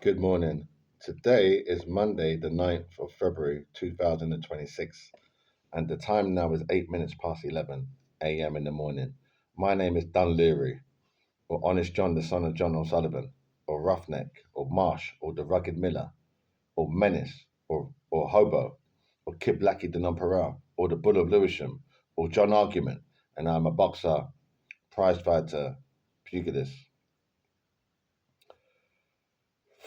Good morning. Today is Monday, the 9th of February 2026, and the time now is 8 minutes past 11 a.m. in the morning. My name is Dun Leary, or Honest John, the son of John O'Sullivan, or Roughneck, or Marsh, or the Rugged Miller, or Menace, or Hobo, or Kid Blackie the Nonpareil, or the Bull of Lewisham, or John Argument, and I'm a boxer, prize fighter, pugilist.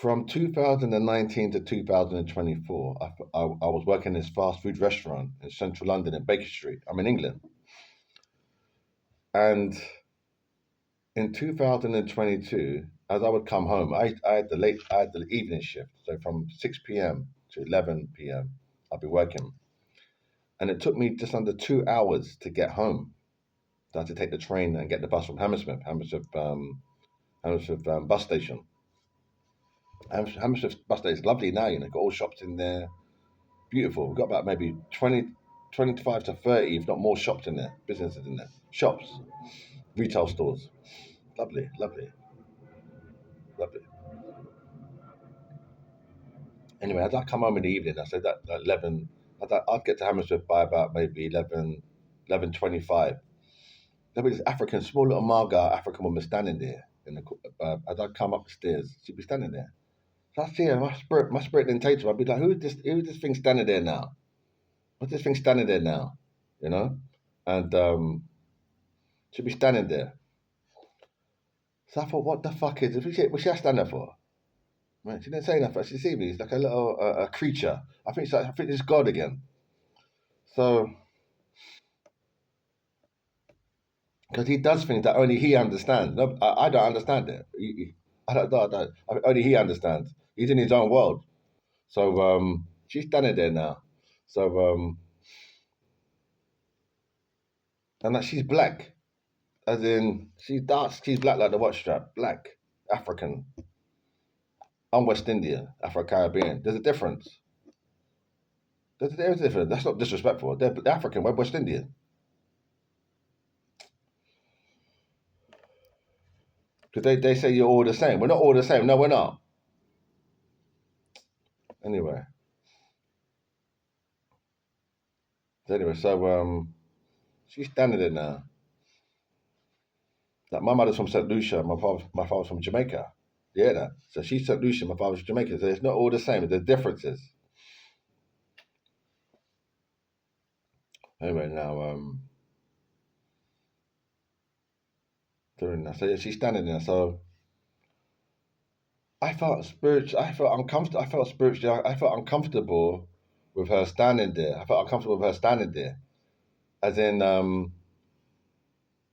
From 2019 to 2024, I was working in this fast food restaurant in central London in Baker Street. I'm in England. And in 2022, as I would come home, I had the evening shift. So from 6 p.m. to 11 p.m., I'd be working. And it took me just under 2 hours to get home. So I had to take the train and get the bus from Hammersmith bus station. Hammersmith bus station is lovely now, got all shops in there. Beautiful. We've got about maybe 25 to 30, if not more, shops in there, businesses in there, shops, retail stores. Lovely, lovely, lovely. Anyway, as I come home in the evening, I said that 11, I'd get to Hammersmith by about maybe 11:25. There was this African, small little Marga African woman standing there. As I come up the stairs, she'd be standing there. So I see her, my spirit then takes her. I'd be like, who is this thing standing there now? What's this thing standing there now? You know? And she'd be standing there. So I thought, what the fuck is it? What's she stand there for? Right, she didn't say nothing. She see me. It's like a little a creature. I think it's God again. So because he does things that only he understands. No, I don't understand it. Only he understands. He's in his own world. So she's standing there now. So and that she's black, as in she's dark. She's black like the watch strap. Black, African. I'm West Indian, Afro Caribbean. There's a difference. There's a difference. That's not disrespectful. They're African. We're West Indian. Because they say you're all the same. We're not all the same. No, we're not. Anyway. So she's standing there now. Like my mother's from St. Lucia, my father's from Jamaica. Yeah, that. So she's St. Lucia, my father's Jamaican. So it's not all the same. There's differences. Anyway, now doing that. So yeah, she's standing there. So I felt spiritual. I felt uncomfortable. I felt spiritually. I felt uncomfortable with her standing there. I felt uncomfortable with her standing there. As in,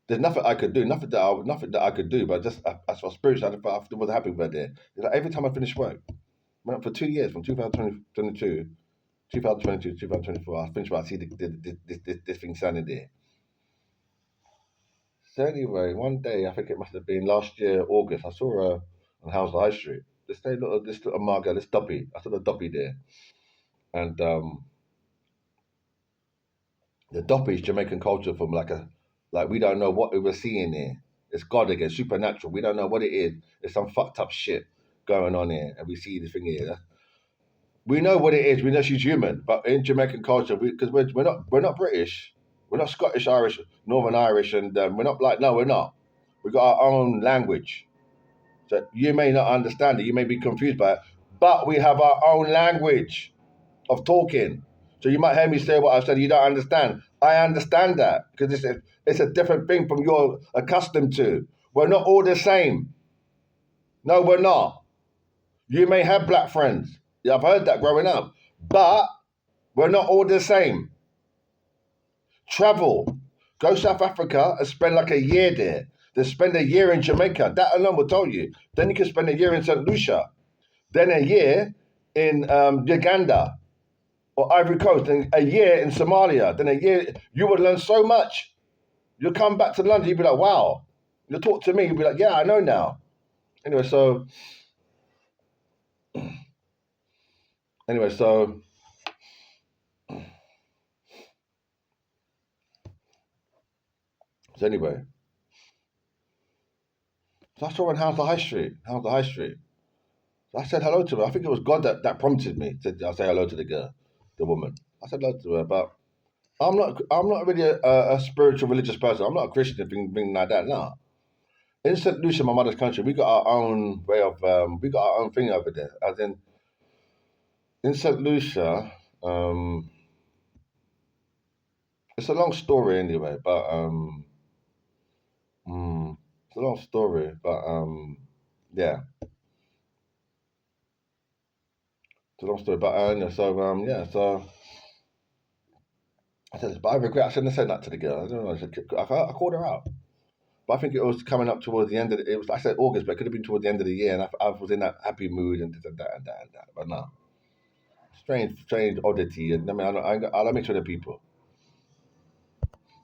there's nothing I could do, nothing that I could do, but just as for spiritual, I wasn't happy with her there. It's like every time I finish work, went up for 2 years, from 2022, 2022, 2024, I finished work, I see this thing standing there. So anyway, one day, I think it must have been last year, August, I saw her on Hounslow High Street. This little Margaret, this Doppy, I saw the Doppy there. And the Doppy is Jamaican culture from like we don't know what we were seeing here. It's God again, supernatural. We don't know what it is. It's some fucked up shit going on here, and we see the thing here. We know what it is. We know she's human, but in Jamaican culture, because we're not British, we're not Scottish, Irish, Northern Irish, and we're not like no, we're not. We got our own language. So you may not understand it. You may be confused by it, but we have our own language of talking. So you might hear me say what I've said. You don't understand. I understand that because it's a different thing from you're accustomed to. We're not all the same. No, we're not. You may have black friends. Yeah, I've heard that growing up, but we're not all the same. Travel, go South Africa and spend like a year there. Then spend a year in Jamaica. That alone will tell you. Then you can spend a year in St. Lucia. Then a year in Uganda or Ivory Coast, and a year in Somalia, then a year, you would learn so much. You'll come back to London, you'll be like, wow. You'll talk to me, you'll be like, yeah, I know now. Anyway, so anyway, so so anyway. So I saw her on Hounslow High Street. Hounslow High Street. So I said hello to her. I think it was God that prompted me to say hello to the girl, the woman. I said hello to her, but I'm not really a spiritual religious person. I'm not a Christian thing like that. No. In St. Lucia, my mother's country, we got our own way of we got our own thing over there. As in St. Lucia, it's a long story anyway, but it's a long story, but yeah, it's a long story, but yeah, so yeah, so I said, but I regret I shouldn't have said that to the girl. I don't know. I called her out, but I think it was coming up towards the end of it was I said August, but it could have been towards the end of the year, and I was in that happy mood and this and that and that and that. But no, strange oddity, and I mean, I don't mix with the people.